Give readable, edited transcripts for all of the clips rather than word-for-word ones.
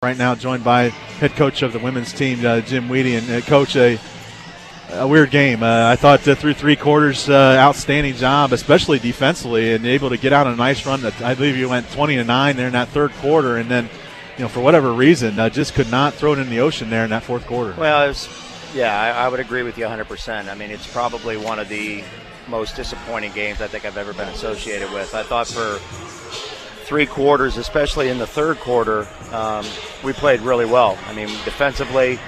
Right now, joined by head coach of the women's team, Jim Wiedie. And Coach, a weird game. I thought through three quarters, outstanding job, especially defensively, and able to get out on a nice run. I believe you went 20-9 there in that third quarter, and then, for whatever reason, just could not throw it in the ocean there in that fourth quarter. Well, I would agree with you 100%. I mean, it's probably one of the most disappointing games I think I've ever been associated with. I thought for three quarters, especially in the third quarter, we played really well. I mean, defensively,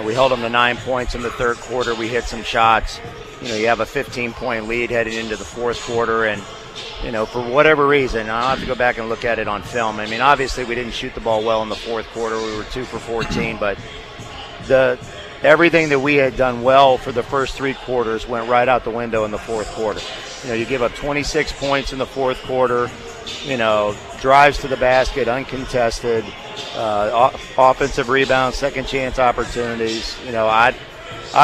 we held them to 9 points in the third quarter. We hit some shots. You have a 15-point lead heading into the fourth quarter, and, for whatever reason, I'll have to go back and look at it on film. I mean, obviously we didn't shoot the ball well in the fourth quarter. We were 2 for 14, but everything that we had done well for the first three quarters went right out the window in the fourth quarter. You give up 26 points in the fourth quarter, drives to the basket, uncontested, offensive rebounds, second chance opportunities. I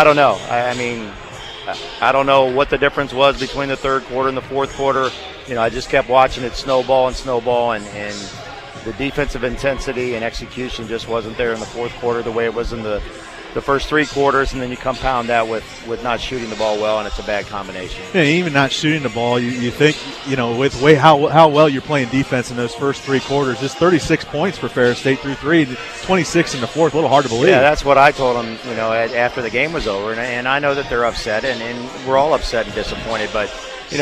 don't know. I don't know what the difference was between the third quarter and the fourth quarter. I just kept watching it snowball, and the defensive intensity and execution just wasn't there in the fourth quarter the way it was in the first three quarters, and then you compound that with not shooting the ball well, and it's a bad combination. Yeah, even not shooting the ball, you think, with how well you're playing defense in those first three quarters, just 36 points for Ferris State through three, 26 in the fourth, a little hard to believe. Yeah, that's what I told them, after the game was over, and I know that they're upset, and we're all upset and disappointed, but,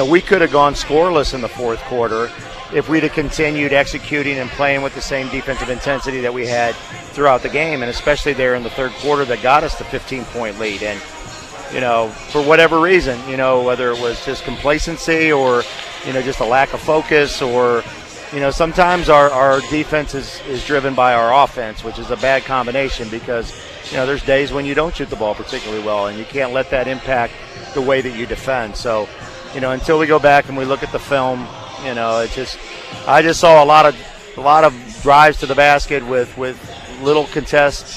we could have gone scoreless in the fourth quarter if we'd have continued executing and playing with the same defensive intensity that we had throughout the game, and especially there in the third quarter that got us the 15-point lead. And, for whatever reason, whether it was just complacency or, just a lack of focus or, sometimes our defense is driven by our offense, which is a bad combination because, there's days when you don't shoot the ball particularly well, and you can't let that impact the way that you defend. So, until we go back and we look at the film, I just saw a lot of drives to the basket with little contests,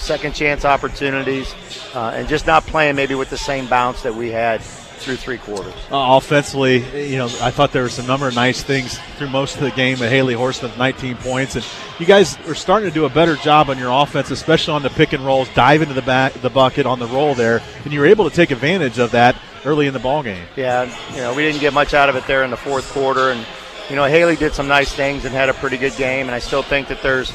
second chance opportunities, and just not playing maybe with the same bounce that we had through three quarters. Offensively, I thought there were some number of nice things through most of the game. Haley Horseman, 19 points, and you guys are starting to do a better job on your offense, especially on the pick and rolls, dive into the bucket on the roll there, and you were able to take advantage of that early in the ball game. Yeah, we didn't get much out of it there in the fourth quarter, and Haley did some nice things and had a pretty good game, and I still think that there's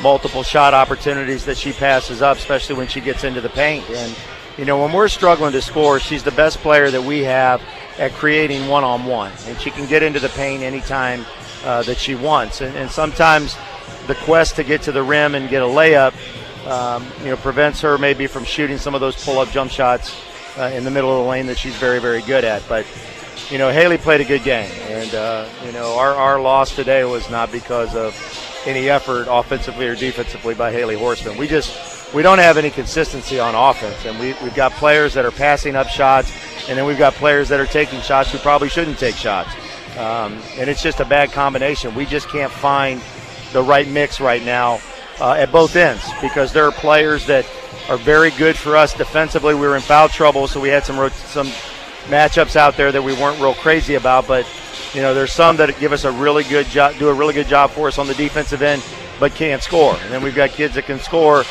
multiple shot opportunities that she passes up, especially when she gets into the paint. And when we're struggling to score, she's the best player that we have at creating one-on-one, and she can get into the paint anytime that she wants. And sometimes the quest to get to the rim and get a layup, prevents her maybe from shooting some of those pull-up jump shots in the middle of the lane that she's very, very good at. But, Haley played a good game. And, our loss today was not because of any effort offensively or defensively by Haley Horseman. We don't have any consistency on offense. And we've got players that are passing up shots, and then we've got players that are taking shots who probably shouldn't take shots. And it's just a bad combination. We just can't find the right mix right now at both ends, because there are players that are very good for us defensively. We were in foul trouble, so we had some matchups out there that we weren't real crazy about. But there's some that give us a really good job, do a really good job for us on the defensive end, but can't score. And then we've got kids that can score,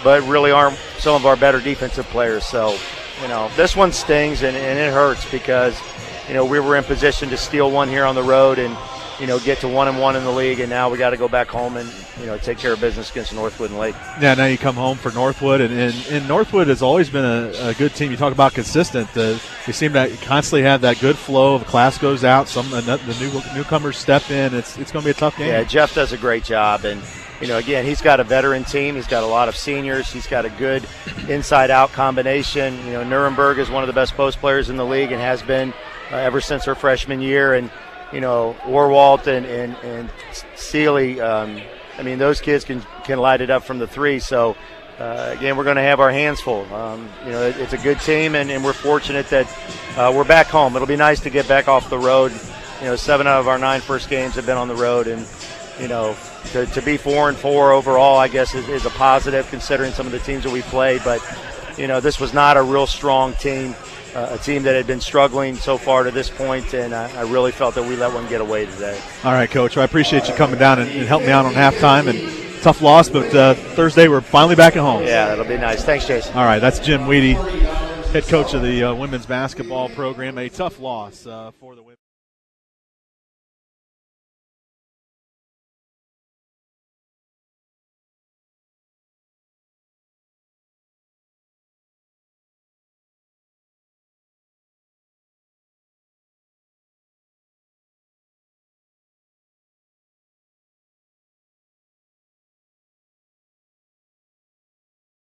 but really aren't some of our better defensive players. So this one stings and it hurts because we were in position to steal one here on the road and get to 1-1 in the league, and now we got to go back home and take care of business against Northwood and Lake. Yeah, now you come home for Northwood, and Northwood has always been a good team. You talk about consistent. They seem to constantly have that good flow. The class goes out, the newcomers step in. It's going to be a tough game. Yeah, Jeff does a great job, and again, he's got a veteran team. He's got a lot of seniors. He's got a good inside-out combination. Nuremberg is one of the best post players in the league and has been ever since her freshman year, and Orwalt and Seeley, those kids can light it up from the three. So, again, we're going to have our hands full. It's a good team, and we're fortunate that we're back home. It'll be nice to get back off the road. 7 out of our 9 first games have been on the road, and, to be 4-4 overall, I guess, is a positive considering some of the teams that we played. But, this was not a real strong team. A team that had been struggling so far to this point, and I really felt that we let one get away today. All right, Coach. Well, I appreciate you coming down and helping me out on halftime, and tough loss, but Thursday we're finally back at home. Yeah, that'll be nice. Thanks, Jason. All right, that's Jim Wiedie, head coach of the women's basketball program. A tough loss for the women.